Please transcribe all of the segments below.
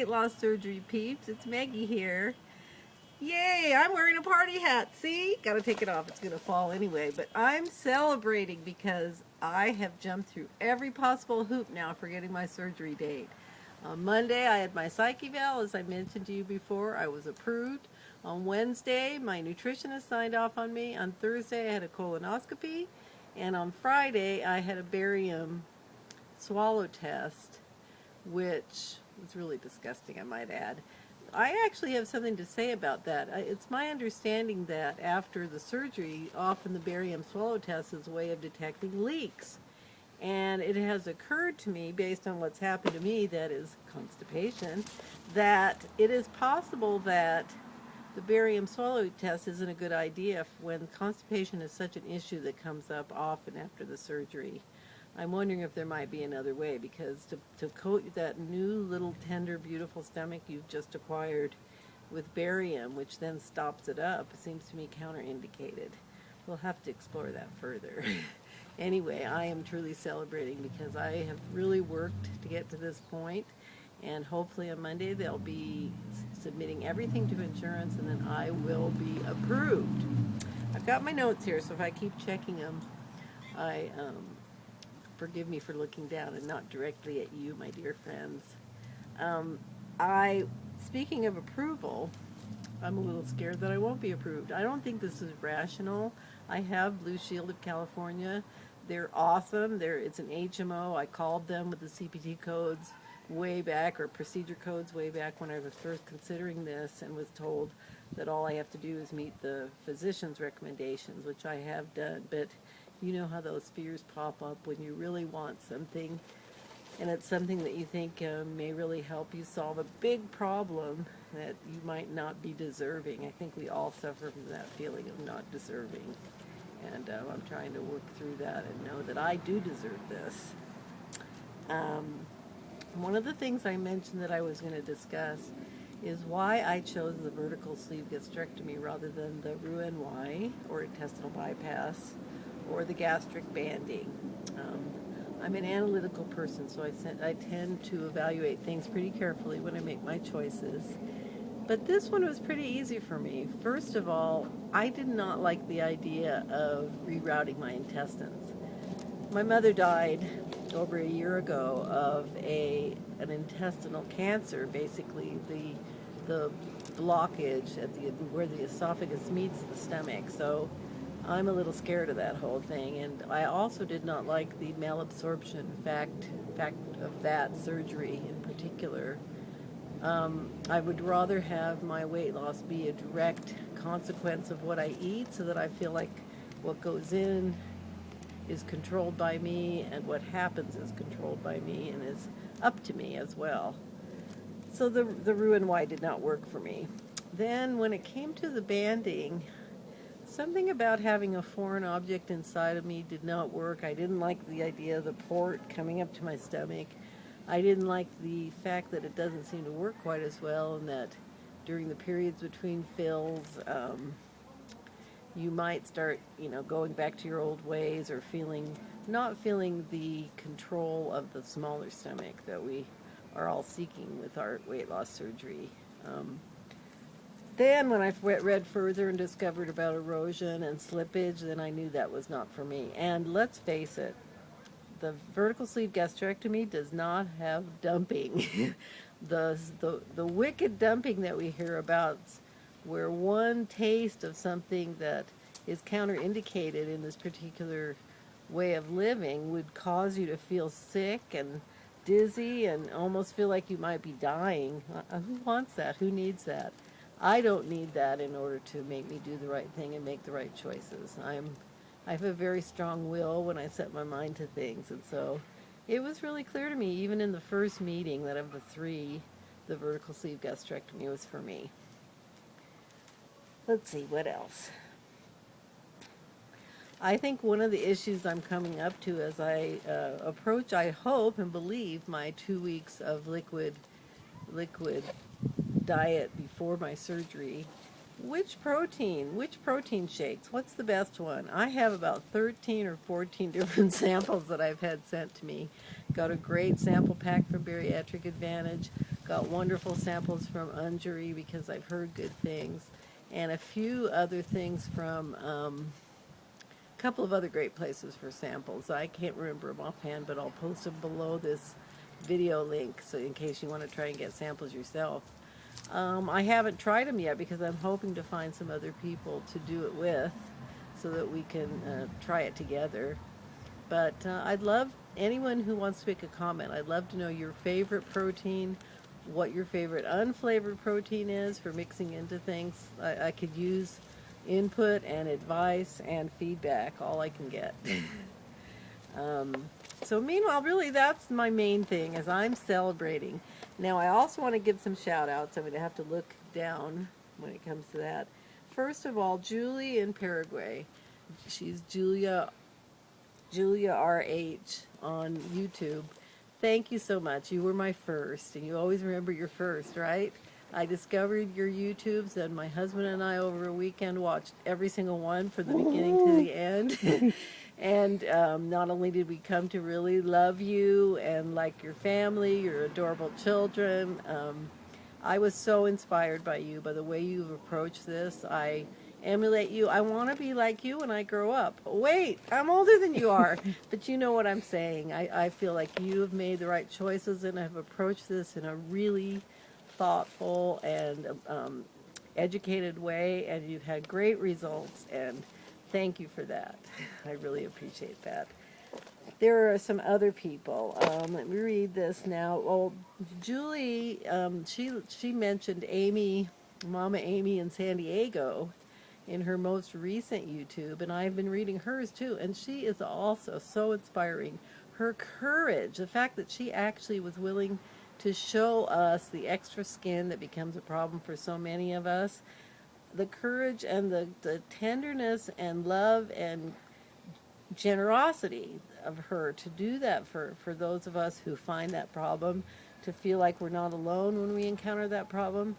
weight loss surgery peeps. It's Maggie here. Yay, I'm wearing a party hat. See? Gotta take it off. It's gonna fall anyway. But I'm celebrating because I have jumped through every possible hoop now for getting my surgery date. On Monday, I had my psych eval. As I mentioned to you before, I was approved. On Wednesday, my nutritionist signed off on me. On Thursday, I had a colonoscopy. And on Friday, I had a barium swallow test, which was really disgusting, I might add. I actually have something to say about that. It's my understanding that after the surgery, often the barium swallow test is a way of detecting leaks. And it has occurred to me, based on what's happened to me, that is constipation, that it is possible that the barium swallow test isn't a good idea when constipation is such an issue that comes up often after the surgery. I'm wondering if there might be another way, because to coat that new little tender beautiful stomach you've just acquired with barium, which then stops it up, seems to me counterindicated. We'll have to explore that further. Anyway, I am truly celebrating because I have really worked to get to this point, and hopefully on Monday they'll be submitting everything to insurance, and then I will be approved. I've got my notes here, so if I keep checking them, forgive me for looking down and not directly at you, my dear friends. Speaking of approval, I'm a little scared that I won't be approved. I don't think this is rational. I have Blue Shield of California. They're awesome. It's an HMO. I called them with the CPT codes way back, or procedure codes way back when I was first considering this, and was told that all I have to do is meet the physician's recommendations, which I have done. But you know how those fears pop up when you really want something, and it's something that you think may really help you solve a big problem that you might not be deserving. I think we all suffer from that feeling of not deserving, and I'm trying to work through that and know that I do deserve this. One of the things I mentioned that I was going to discuss is why I chose the vertical sleeve gastrectomy rather than the Roux-en-Y, or intestinal bypass, or the gastric banding. I'm an analytical person, so I tend to evaluate things pretty carefully when I make my choices. But this one was pretty easy for me. First of all, I did not like the idea of rerouting my intestines. My mother died over a year ago of an intestinal cancer, basically the blockage at where the esophagus meets the stomach. So I'm a little scared of that whole thing, and I also did not like the malabsorption fact of that surgery in particular. I would rather have my weight loss be a direct consequence of what I eat, so that I feel like what goes in is controlled by me, and what happens is controlled by me and is up to me as well. So the Roux-en-Y did not work for me. Then when it came to the banding, something about having a foreign object inside of me did not work. I didn't like the idea of the port coming up to my stomach. I didn't like the fact that it doesn't seem to work quite as well, and that during the periods between fills, you might start, going back to your old ways, or not feeling the control of the smaller stomach that we are all seeking with our weight loss surgery. Then when I read further and discovered about erosion and slippage, then I knew that was not for me. And let's face it, the vertical sleeve gastrectomy does not have dumping. the wicked dumping that we hear about, where one taste of something that is counterindicated in this particular way of living would cause you to feel sick and dizzy and almost feel like you might be dying. Who wants that? Who needs that? I don't need that in order to make me do the right thing and make the right choices. I have a very strong will when I set my mind to things, and so it was really clear to me, even in the first meeting, that of the three, the vertical sleeve gastrectomy was for me. Let's see, what else? I think one of the issues I'm coming up to as I approach, I hope and believe, my 2 weeks of liquid diet before my surgery. Which protein shakes? What's the best one? I have about 13 or 14 different samples that I've had sent to me. Got a great sample pack from Bariatric Advantage. Got wonderful samples from Unjury because I've heard good things, and a few other things from a couple of other great places for samples. I can't remember them offhand, but I'll post them below this video link so in case you want to try and get samples yourself. I haven't tried them yet because I'm hoping to find some other people to do it with so that we can try it together. But I'd love anyone who wants to make a comment. I'd love to know your favorite protein, what your favorite unflavored protein is for mixing into things. I could use input and advice and feedback, all I can get. So meanwhile, really that's my main thing as I'm celebrating. Now I also want to give some shout outs. I'm going to have to look down when it comes to that. First of all, Julie in Paraguay. She's Julia RH on YouTube. Thank you so much. You were my first, and you always remember your first, right? I discovered your YouTubes, and my husband and I over a weekend watched every single one from the beginning to the end. And not only did we come to really love you and like your family, your adorable children, I was so inspired by you, by the way you've approached this. I emulate you. I want to be like you when I grow up. Wait, I'm older than you are, but you know what I'm saying. I feel like you have made the right choices and have approached this in a really thoughtful and educated way, and you've had great results, and thank you for that. I really appreciate that. There are some other people. Let me read this now. Well, Julie, she mentioned Amy, Mama Amy in San Diego in her most recent YouTube, and I've been reading hers too, and she is also so inspiring. Her courage, the fact that she actually was willing to show us the extra skin that becomes a problem for so many of us, the courage and the tenderness and love and generosity of her to do that for those of us who find that problem, to feel like we're not alone when we encounter that problem.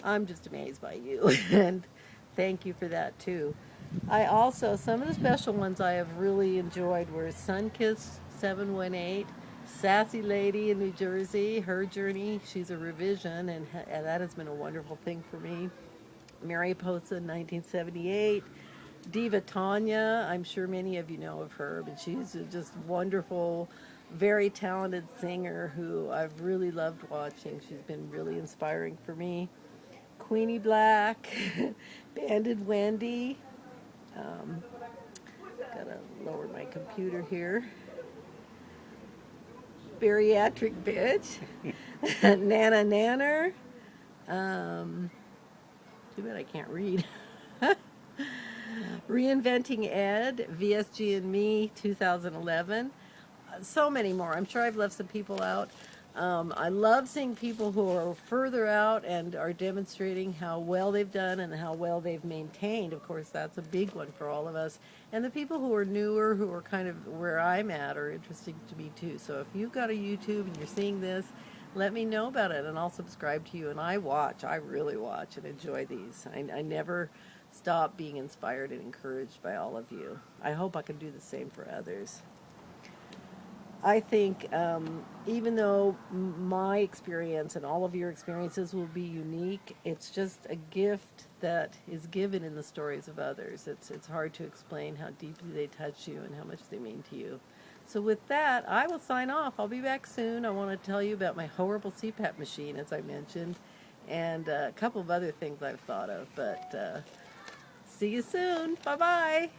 I'm just amazed by you, and thank you for that too. I also, some of the special ones I have really enjoyed were Sunkiss 718, Sassy Lady in New Jersey, her journey, she's a revision, and that has been a wonderful thing for me. Mariposa 1978, Diva Tanya, I'm sure many of you know of her, but she's a just wonderful, very talented singer who I've really loved watching. She's been really inspiring for me. Queenie Black, Banded Wendy, gotta lower my computer here. Bariatric Bitch, Nana Nanner, too bad I can't read. Reinventing Ed, VSG and Me, 2011. So many more. I'm sure I've left some people out. I love seeing people who are further out and are demonstrating how well they've done and how well they've maintained. Of course, that's a big one for all of us. And the people who are newer, who are kind of where I'm at, are interesting to me too. So if you've got a YouTube and you're seeing this, let me know about it and I'll subscribe to you. And I really watch and enjoy these. I never stop being inspired and encouraged by all of you. I hope I can do the same for others. I think even though my experience and all of your experiences will be unique, it's just a gift that is given in the stories of others. It's hard to explain how deeply they touch you and how much they mean to you. So with that, I will sign off. I'll be back soon. I want to tell you about my horrible CPAP machine, as I mentioned, and a couple of other things I've thought of. But see you soon. Bye-bye.